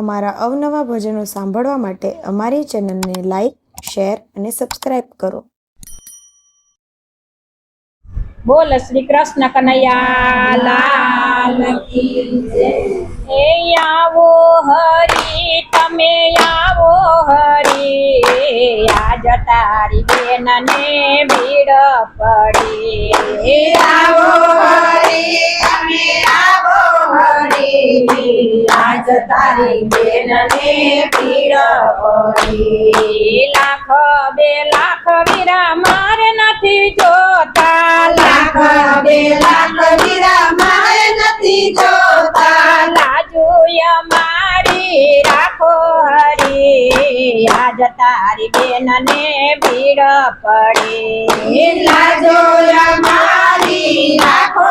અમારા અવનવા ભજનો સાંભળવા માટે અમારી ચેનલને લાઈક, શેર અને સબસ્ક્રાઇબ કરો. બોલ શ્રી કૃષ્ણ કનૈયા લાલ કી જય. હે આવો હરી તમે આવો હરી, આજ તારી બેન ને ભીડ પડી. આવો હરી તમે આવો હરી, આજ તારી બેન ને ભીડ પડી. લાખ બે લાખ વીરા મારે નથી જોતા, લાખ બે લાખ વીરા મારે નથી જોતા, લાજુય મારી રાખો હરી, આજ તારી બેન ને ભીડ પડી. લાજો મારી રાખો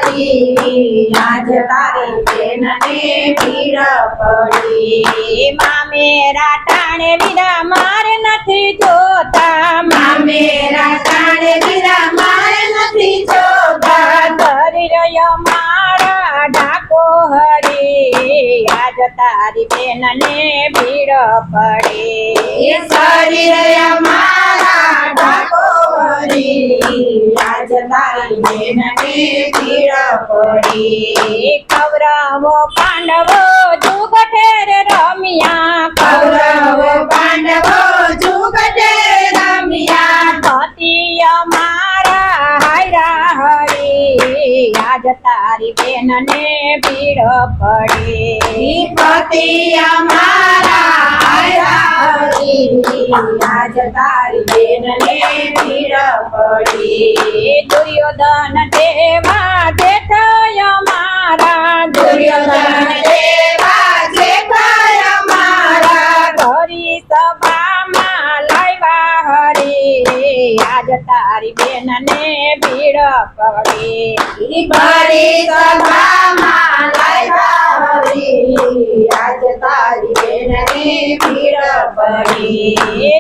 હરી, આજ તારી બેન ને ભીડ પડી. મામેરા ટાણે વીરા મારે નથી જોતા, મામેરા ટાણે વીરા મારે નથી જોતા, કરી રહ્યો મારા ઢાકો હરી, આજ તારી બેન ને ભીડ પડી. શરીર મારા ઢાકો હરી, આજ તારી બેન ને ભીડ પડી. કૌરવો પાંડવો જુગઠેર રમ્યા, કૌરવ પાંડવો જુગટે રમ્યા, પતિય મારા હાયરા હરી, આજ તારી બેન ને ભીડ પડી. પતિ અમારા આયા હરી, આજ તારી બેન ને ભીડ પડી. દુર્યોધન દેવા જેઠાય મારા, દુર્યોધન દેવા જેઠાય અમારા, ધરી સભામાં લાવ્યા હરી, આજ તારી બેન ને ભીડ પડી. બરી સભામાં લાવ્યા હરી, આજ તારી બેન ને ભીડ પડી.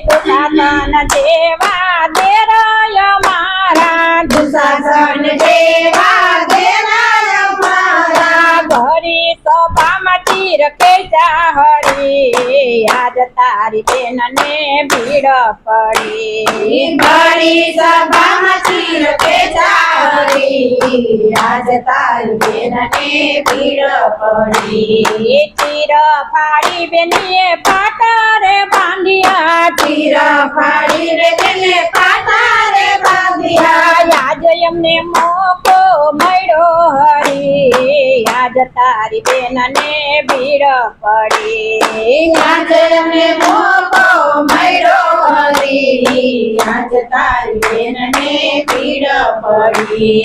દુશાસન દેવા દેરાય મારા, દુશાસન દેવા દેવાય અમારા, ધરી સભામાં તીર ખેંચા હરી, આજ તારી બેન ને ભીડ પડી. બરી સભામાં ચીર પેચા હરી, આજ તારી બેન ને ભીડ પડી. તીર ફાડી બેનીએ પાટારે બાંધ્યા, ચીર ફાડી રે તેને પાટારે બાંધ્યા, આજ એમને મોકો મળ્યો હરી, આજ તારી બેન ને ભીડ પડી. આજ અમને મોકો મળ્યો હરી, આજ તારી બેન ને ભીડ પડી.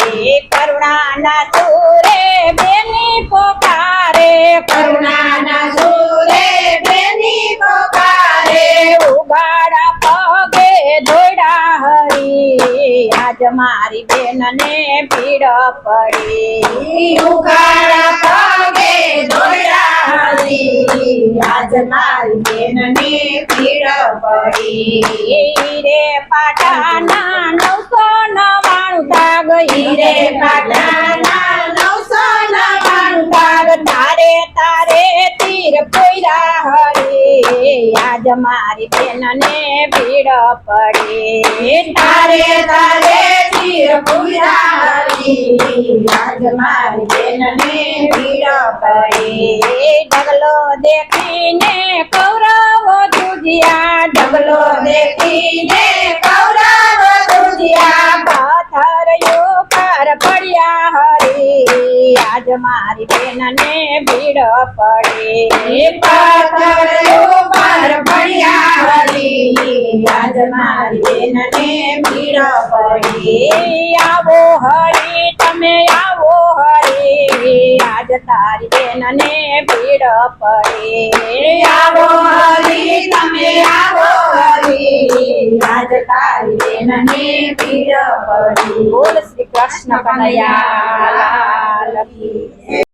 કરુણાના સુરે બેની પોકારે, કરુણાના સુરે બેની પોકારે, ઉગાડા પગે દોડા હરી, આજ મારી બેન ને ભીડ પડી. ઉગાડા પગે દોડ્યા હરી, આજ મારી બેન ને ભીડ પડી. રે પાટાના 999 તાગ, હીરે પાટણના 999 તાગ, તારે તારે તીર પોયરા હરી, આજ મારી બેન ને ભીડ પડી. તારે તારે ચીર પૂરા હરી, આજ મારી બેન ને ભીડ પડી. ઢગલો દેખીને કૌરવો જુજ્યા, ઢગલો દેખીને કૌરવ ધ્રુજ્યા, પથ્થર ઉપર પડ્યા હરી, આજ મારી બેન ને ભીડ પડી. પથ્થર ઉપર પડ્યા હરી, આજ મારી બેન ને ભીડ પડી. આવો હરી તમે આવો હરી, આજ તારી બેન ને ભીડ પડી. આવો હરી તમે આવો હરી, આજ તારી બેન ને ભીડ પડી. બોલ શ્રી કૃષ્ણ કનૈયા લાલ કી જય.